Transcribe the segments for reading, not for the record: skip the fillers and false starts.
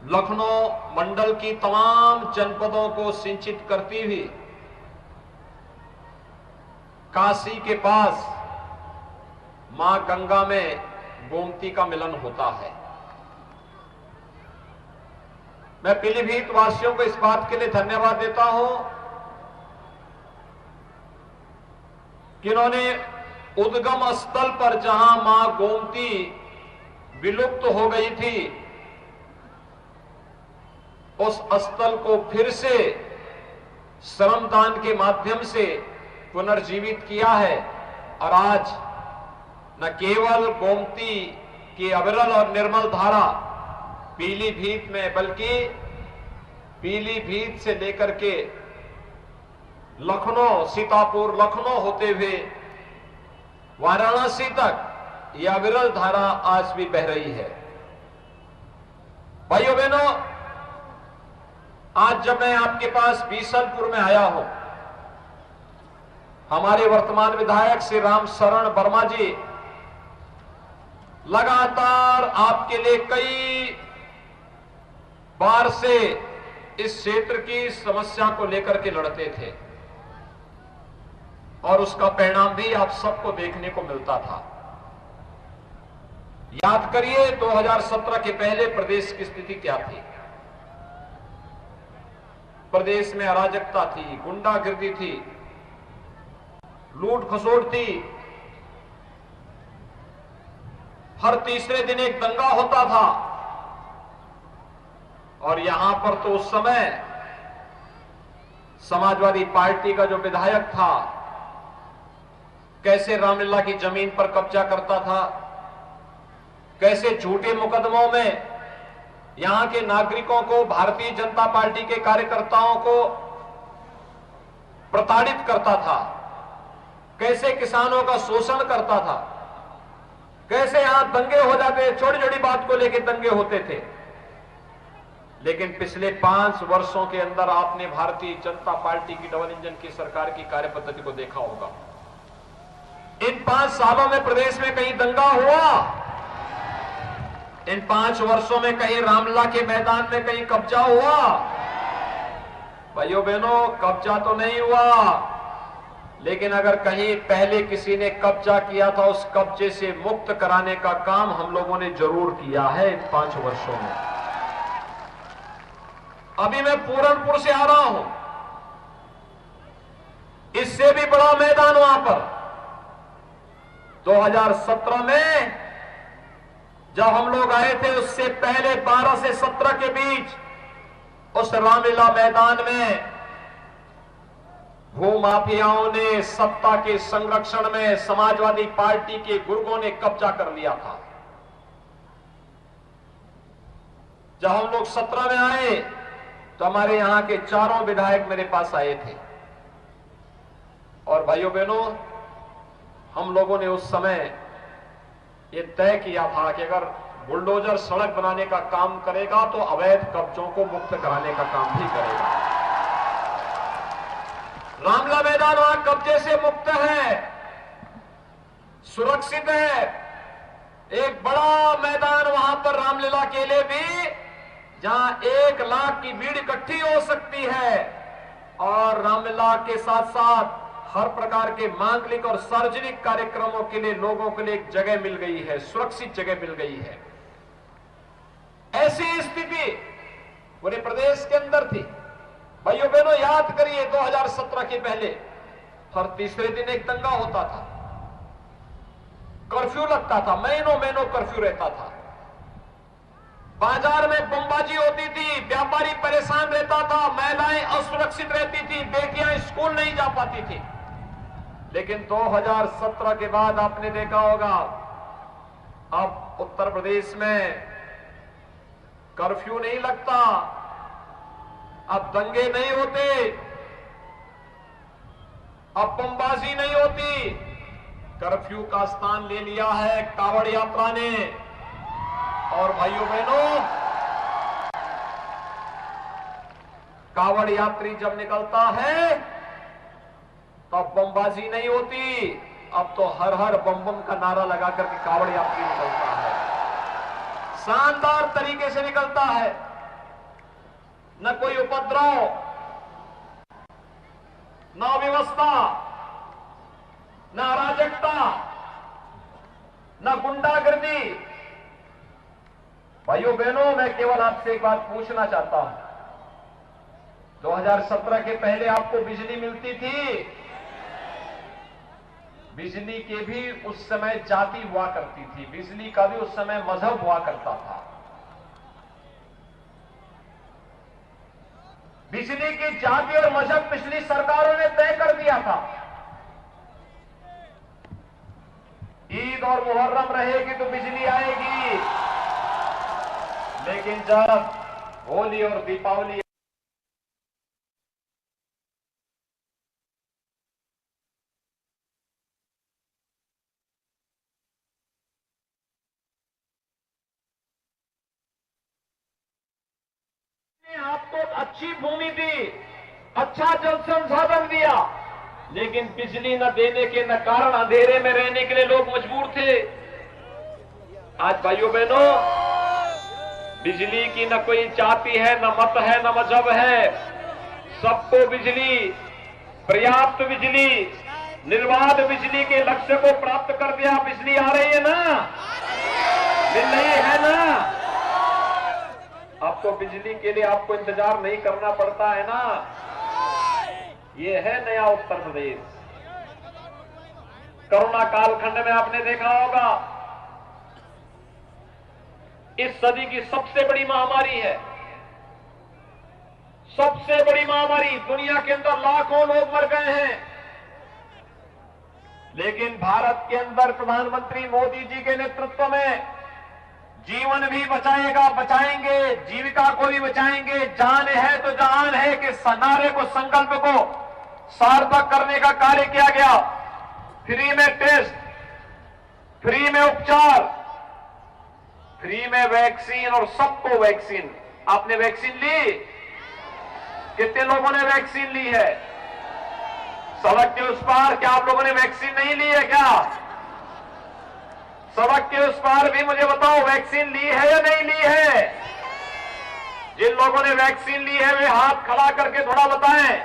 लखनऊ मंडल की तमाम जनपदों को सिंचित करती हुई काशी के पास मां गंगा में गोमती का मिलन होता है। मैं पीलीभीत वासियों को इस बात के लिए धन्यवाद देता हूं कि इन्होंने उद्गम स्थल पर जहां मां गोमती विलुप्त हो गई थी, उस स्थल को फिर से श्रमदान के माध्यम से पुनर्जीवित किया है। और आज न केवल गोमती की अविरल और निर्मल धारा पीलीभीत में, बल्कि पीलीभीत से लेकर के लखनऊ, सीतापुर लखनऊ होते हुए वाराणसी तक यह अविरल धारा आज भी बह रही है। भाइयों बहनों, आज जब मैं आपके पास बीसलपुर में आया हूं, हमारे वर्तमान विधायक श्री राम शरण वर्मा जी लगातार आपके लिए कई बार से इस क्षेत्र की समस्या को लेकर के लड़ते थे और उसका परिणाम भी आप सबको देखने को मिलता था। याद करिए 2017 के पहले प्रदेश की स्थिति क्या थी। प्रदेश में अराजकता थी, गुंडागिर्दी थी, लूट खसोट थी, हर तीसरे दिन एक दंगा होता था। और यहां पर तो उस समय समाजवादी पार्टी का जो विधायक था, कैसे रामलीला की जमीन पर कब्जा करता था, कैसे झूठे मुकदमों में यहां के नागरिकों को, भारतीय जनता पार्टी के कार्यकर्ताओं को प्रताड़ित करता था, कैसे किसानों का शोषण करता था, कैसे यहां दंगे हो जाते, छोटी छोटी बात को लेकर दंगे होते थे। लेकिन पिछले 5 वर्षों के अंदर आपने भारतीय जनता पार्टी की डबल इंजन की सरकार की कार्यपद्धति को देखा होगा। इन 5 सालों में प्रदेश में कहीं दंगा हुआ? इन 5 वर्षों में कहीं रामलीला के मैदान में कहीं कब्जा हुआ? भाइयों बहनों, कब्जा तो नहीं हुआ, लेकिन अगर कहीं पहले किसी ने कब्जा किया था, उस कब्जे से मुक्त कराने का काम हम लोगों ने जरूर किया है इन 5 वर्षों में। अभी मैं पूरनपुर से आ रहा हूं, इससे भी बड़ा मैदान वहां पर 2017 में जब हम लोग आए थे, उससे पहले 12 से 17 के बीच उस रामलीला मैदान में भूमाफियाओं ने सत्ता के संरक्षण में समाजवादी पार्टी के गुर्गों ने कब्जा कर लिया था। जब हम लोग 17 में आए तो हमारे यहां के 4 विधायक मेरे पास आए थे और भाइयों बहनों, हम लोगों ने उस समय ये तय किया था कि अगर बुलडोजर सड़क बनाने का काम करेगा तो अवैध कब्जों को मुक्त कराने का काम भी करेगा। रामलीला मैदान वहां कब्जे से मुक्त है, सुरक्षित है। एक बड़ा मैदान वहां पर रामलीला के लिए भी, जहां 1 लाख की भीड़ इकट्ठी हो सकती है और रामलीला के साथ साथ हर प्रकार के मांगलिक और सार्वजनिक कार्यक्रमों के लिए लोगों के लिए एक जगह मिल गई है, सुरक्षित जगह मिल गई है। ऐसी स्थिति पूरे प्रदेश के अंदर थी। भाइयों बहनों, याद करिए 2017 के पहले हर तीसरे दिन एक दंगा होता था, कर्फ्यू लगता था, महीनों कर्फ्यू रहता था, बाजार में बमबाजी होती थी, व्यापारी परेशान रहता था, महिलाएं असुरक्षित रहती थी, बेटियां स्कूल नहीं जा पाती थी। लेकिन 2017 के बाद आपने देखा होगा, अब उत्तर प्रदेश में कर्फ्यू नहीं लगता, अब दंगे नहीं होते, अब बमबाजी नहीं होती। कर्फ्यू का स्थान ले लिया है कावड़ यात्रा ने। और भाइयों बहनों, कावड़ यात्री जब निकलता है तब बमबाजी नहीं होती, अब तो हर हर बम बम का नारा लगा करके कावड़ यात्री निकलता है, शानदार तरीके से निकलता है। न कोई उपद्रव, न अव्यवस्था, न अराजकता, न गुंडागर्दी। भाइयों बहनों, मैं केवल आपसे एक बात पूछना चाहता हूं, 2017 के पहले आपको बिजली मिलती थी? बिजली के भी उस समय जाति हुआ करती थी, बिजली का भी उस समय मजहब हुआ करता था। बिजली की जाति और मजहब पिछली सरकारों ने तय कर दिया था। ईद और मुहर्रम रहेगी तो बिजली आएगी, लेकिन जब होली और दीपावली आपको अच्छी भूमि दी, अच्छा जल संसाधन दिया, लेकिन बिजली न देने के न कारण अंधेरे में रहने के लिए लोग मजबूर थे। आज भाइयों बहनों, बिजली की न कोई जाति है, न मत है, न मजहब है, सबको बिजली, पर्याप्त बिजली, निर्बाध बिजली के लक्ष्य को प्राप्त कर दिया। बिजली आ रही है ना, मिल रही है ना? आपको बिजली के लिए आपको इंतजार नहीं करना पड़ता है ना। ये है नया उत्तर प्रदेश। कोरोना कालखंड में आपने देखा होगा, इस सदी की सबसे बड़ी महामारी है, सबसे बड़ी महामारी। दुनिया के अंदर लाखों लोग मर गए हैं, लेकिन भारत के अंदर प्रधानमंत्री मोदी जी के नेतृत्व में जीवन भी बचाएंगे, जीविका को भी बचाएंगे, जान है तो जहान है के नारे को, संकल्प को सार्थक करने का कार्य किया गया। फ्री में टेस्ट, फ्री में उपचार, फ्री में वैक्सीन और सबको वैक्सीन। आपने वैक्सीन ली? कितने लोगों ने वैक्सीन ली है? सड़क के उस पार क्या आप लोगों ने वैक्सीन नहीं ली है क्या? सड़क के उस पार भी मुझे बताओ, वैक्सीन ली है या नहीं ली है? जिन लोगों ने वैक्सीन ली है वे हाथ खड़ा करके थोड़ा बताएं।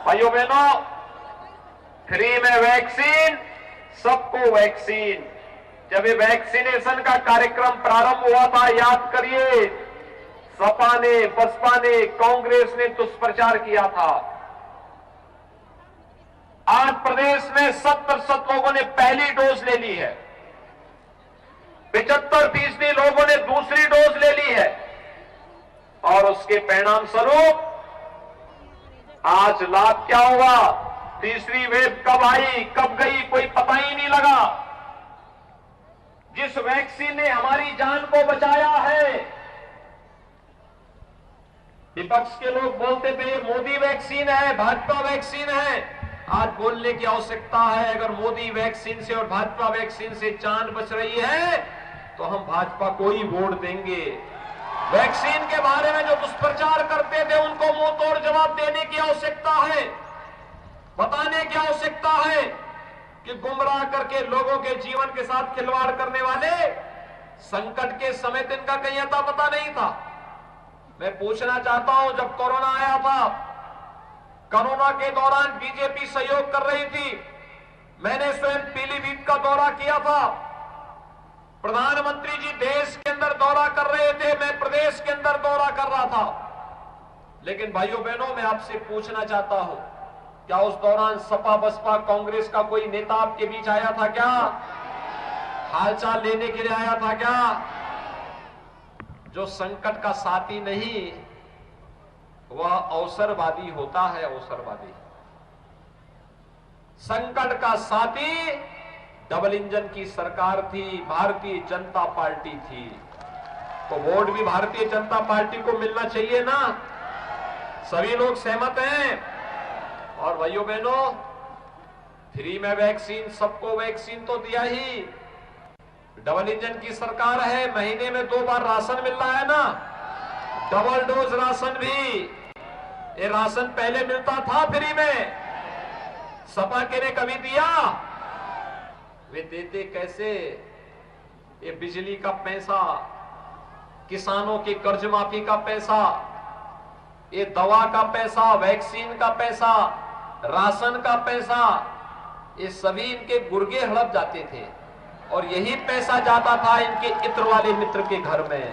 भाइयों बहनों, फ्री में वैक्सीन, सबको वैक्सीन। जब ये वैक्सीनेशन का कार्यक्रम प्रारंभ हुआ था, याद करिए, सपा ने, बसपा ने, कांग्रेस ने दुष्प्रचार किया था। आज प्रदेश में 70% लोगों ने पहली डोज ले ली है, 75% लोगों ने दूसरी डोज ले ली है, और उसके परिणाम स्वरूप आज लाभ क्या हुआ? तीसरी वेव कब आई, कब गई, कोई पता ही नहीं लगा। जिस वैक्सीन ने हमारी जान को बचाया है, विपक्ष के लोग बोलते थे मोदी वैक्सीन है, भाजपा वैक्सीन है। आज बोलने की आवश्यकता है, अगर मोदी वैक्सीन से और भाजपा वैक्सीन से जान बच रही है तो हम भाजपा को ही वोट देंगे। वैक्सीन के बारे में जो दुष्प्रचार करते थे उनको मुंह तोड़ जवाब देने की आवश्यकता है, बताने की आवश्यकता है कि गुमराह करके लोगों के जीवन के साथ खिलवाड़ करने वाले संकट के समय तो इनका कहीं अता पता नहीं था। मैं पूछना चाहता हूं, जब कोरोना आया था, कोरोना के दौरान बीजेपी सहयोग कर रही थी, मैंने स्वयं पीलीभीत का दौरा किया था, प्रधानमंत्री जी देश के अंदर दौरा कर रहे थे, मैं प्रदेश के अंदर दौरा कर रहा था। लेकिन भाइयों बहनों, मैं आपसे पूछना चाहता हूं, क्या उस दौरान सपा, बसपा, कांग्रेस का कोई नेता आपके बीच आया था क्या? हालचाल लेने के लिए आया था क्या? जो संकट का साथी नहीं, वह अवसरवादी होता है, अवसरवादी। संकट का साथी डबल इंजन की सरकार थी, भारतीय जनता पार्टी थी, तो वोट भी भारतीय जनता पार्टी को मिलना चाहिए ना। सभी लोग सहमत हैं। और भाइयों बहनों, फ्री में वैक्सीन, सबको वैक्सीन तो दिया ही। डबल इंजन की सरकार है, महीने में 2 बार राशन मिल रहा है ना, डबल डोज राशन भी। ये राशन पहले मिलता था फ्री में, सपा के ने कभी दिया? वे देते कैसे? ये बिजली का पैसा, किसानों की कर्ज माफी का पैसा, ये दवा का पैसा, वैक्सीन का पैसा, राशन का पैसा, ये सभी इनके गुर्गे हड़प जाते थे और यही पैसा जाता था इनके इत्र वाले मित्र के घर में।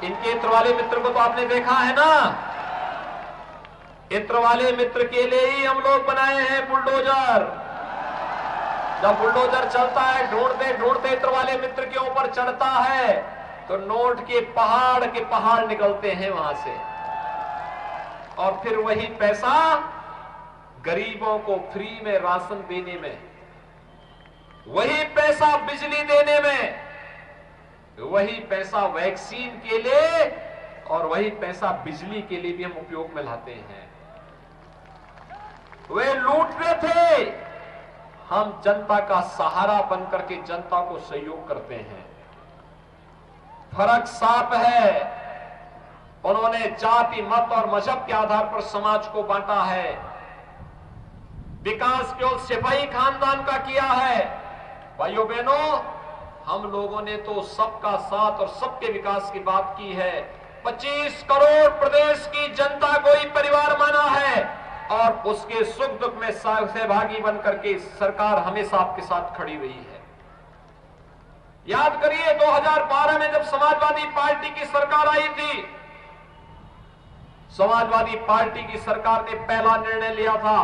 इनके इत्र वाले मित्र को तो आपने देखा है ना, इत्र वाले मित्र के लिए ही हम लोग बनाए हैं बुलडोजर। जब बुलडोजर चलता है, ढूंढते ढूंढते इत्र वाले मित्र के ऊपर चढ़ता है तो नोट के पहाड़ निकलते हैं वहां से, और फिर वही पैसा गरीबों को फ्री में राशन देने में, वही पैसा बिजली देने में, वही पैसा वैक्सीन के लिए और वही पैसा बिजली के लिए भी हम उपयोग में लाते हैं। वे लूट रहे थे, हम जनता का सहारा बनकर के जनता को सहयोग करते हैं। फर्क साफ है, उन्होंने जाति, मत और मजहब के आधार पर समाज को बांटा है। विकास केवल सिपाही खानदान का किया है। भाइयों बहनों, हम लोगों ने तो सबका साथ और सबके विकास की बात की है। 25 करोड़ प्रदेश की जनता को ही परिवार माना है और उसके सुख दुख में सहभागी बनकर के सरकार हमेशा आपके साथ खड़ी रही है। याद करिए 2012 में जब समाजवादी पार्टी की सरकार आई थी, समाजवादी पार्टी की सरकार ने पहला निर्णय लिया था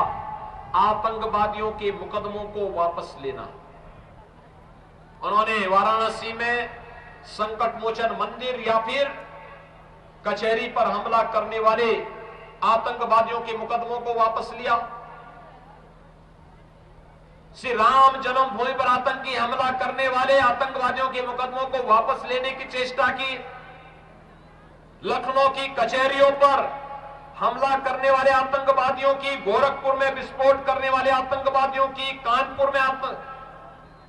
आतंकवादियों के मुकदमों को वापस लेना। उन्होंने वाराणसी में संकट मोचन मंदिर या फिर कचहरी पर हमला करने वाले आतंकवादियों के मुकदमों को वापस लिया। श्री राम जन्मभूमि पर आतंकी हमला करने वाले आतंकवादियों के मुकदमों को वापस लेने की चेष्टा की। लखनऊ की कचहरियों पर हमला करने वाले आतंकवादियों की, गोरखपुर में विस्फोट करने वाले आतंकवादियों की, कानपुर में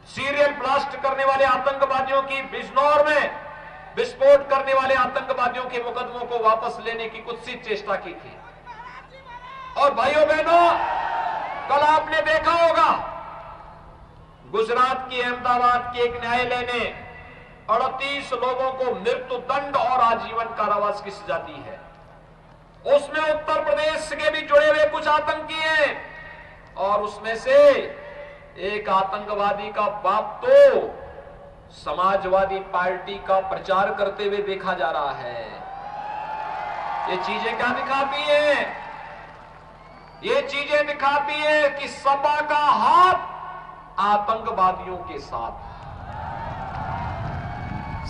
सीरियल ब्लास्ट करने वाले आतंकवादियों की, बिजनौर में विस्फोट करने वाले आतंकवादियों के मुकदमों को वापस लेने की कुत्सित चेष्टा की थी। और भाइयों बहनों, कल आपने देखा होगा गुजरात की अहमदाबाद के एक न्यायालय ने 38 लोगों को मृत्यु दंड और आजीवन कारावास की सजा दी है। उसमें उत्तर प्रदेश के भी जुड़े हुए कुछ आतंकी हैं और उसमें से एक आतंकवादी का बाप तो समाजवादी पार्टी का प्रचार करते हुए देखा जा रहा है। ये चीजें क्या दिखाती हैं? ये चीजें दिखाती है कि सपा का हाथ आतंकवादियों के साथ,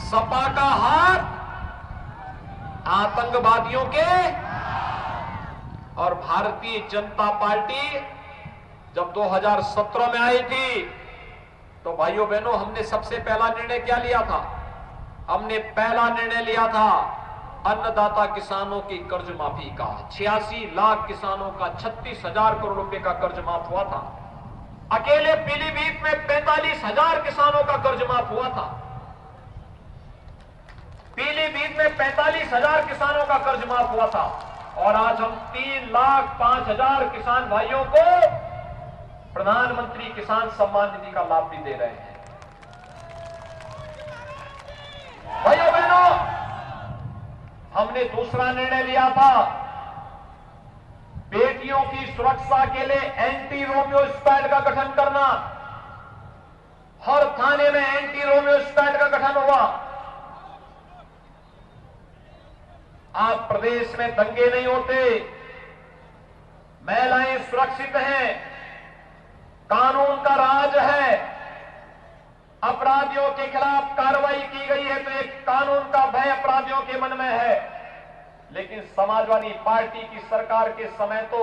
सपा का हाथ आतंकवादियों के। और भारतीय जनता पार्टी जब 2017 में आई थी तो भाइयों बहनों, हमने सबसे पहला निर्णय क्या लिया था? हमने पहला निर्णय लिया था अन्नदाता किसानों की कर्ज माफी का। 86 लाख किसानों का 36,000 करोड़ रुपए का कर्ज माफ हुआ था। अकेले पीलीभीत में 45,000 किसानों का कर्ज माफ हुआ था। पीलीभीत में 45,000 किसानों का कर्ज माफ हुआ था। और आज हम 3,05,000 किसान भाइयों को प्रधानमंत्री किसान सम्मान निधि का लाभ भी दे रहे हैं। भाइयों बहनों, हमने दूसरा निर्णय लिया था बेटियों की सुरक्षा के लिए एंटी रोमियो स्क्वाड का गठन करना। हर थाने में एंटी रोमियो स्क्वाड का गठन हुआ। आज प्रदेश में दंगे नहीं होते, महिलाएं सुरक्षित हैं, कानून का राज है, अपराधियों के खिलाफ कार्रवाई की गई है तो एक कानून का भय अपराधियों के मन में है। लेकिन समाजवादी पार्टी की सरकार के समय तो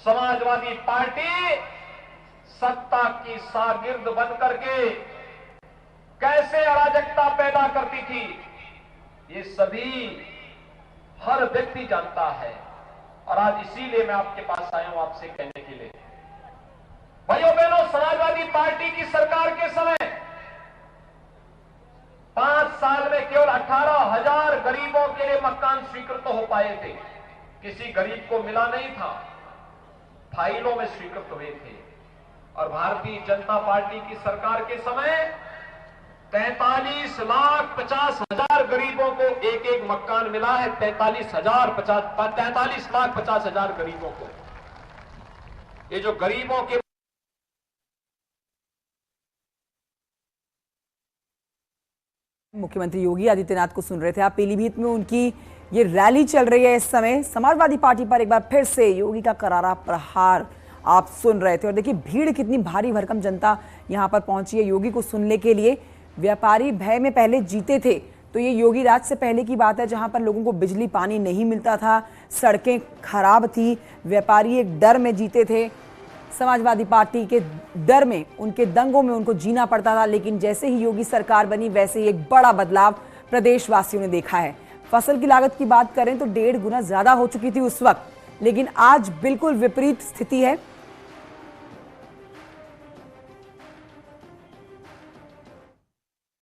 समाजवादी पार्टी सत्ता की शागिर्द बनकर के कैसे अराजकता पैदा करती थी, ये सभी हर व्यक्ति जानता है। और आज इसीलिए मैं आपके पास आया हूं आपसे कहने के लिए, भाइयों बहनों, समाजवादी पार्टी की सरकार के समय 5 साल में केवल 18,000 गरीबों के लिए मकान स्वीकृत हो पाए थे। किसी गरीब को मिला नहीं था, फाइलों में स्वीकृत हुए थे। और भारतीय जनता पार्टी की सरकार के समय 43,50,000 गरीबों को एक एक मकान मिला है। 43,50,000 गरीबों को। ये जो गरीबों के मुख्यमंत्री योगी आदित्यनाथ को सुन रहे थे आप। पीलीभीत में उनकी ये रैली चल रही है इस समय। समाजवादी पार्टी पर एक बार फिर से योगी का करारा प्रहार आप सुन रहे थे। और देखिए भीड़ कितनी भारी भरकम जनता यहां पर पहुंची है योगी को सुनने के लिए। व्यापारी भय में पहले जीते थे, तो ये योगी राज से पहले की बात है जहां पर लोगों को बिजली पानी नहीं मिलता था, सड़कें खराब थी, व्यापारी एक डर में जीते थे। समाजवादी पार्टी के डर में, उनके दंगों में उनको जीना पड़ता था। लेकिन जैसे ही योगी सरकार बनी वैसे ही एक बड़ा बदलाव प्रदेशवासियों ने देखा है। फसल की लागत की बात करें तो 1.5 गुना ज्यादा हो चुकी थी उस वक्त, लेकिन आज बिल्कुल विपरीत स्थिति है।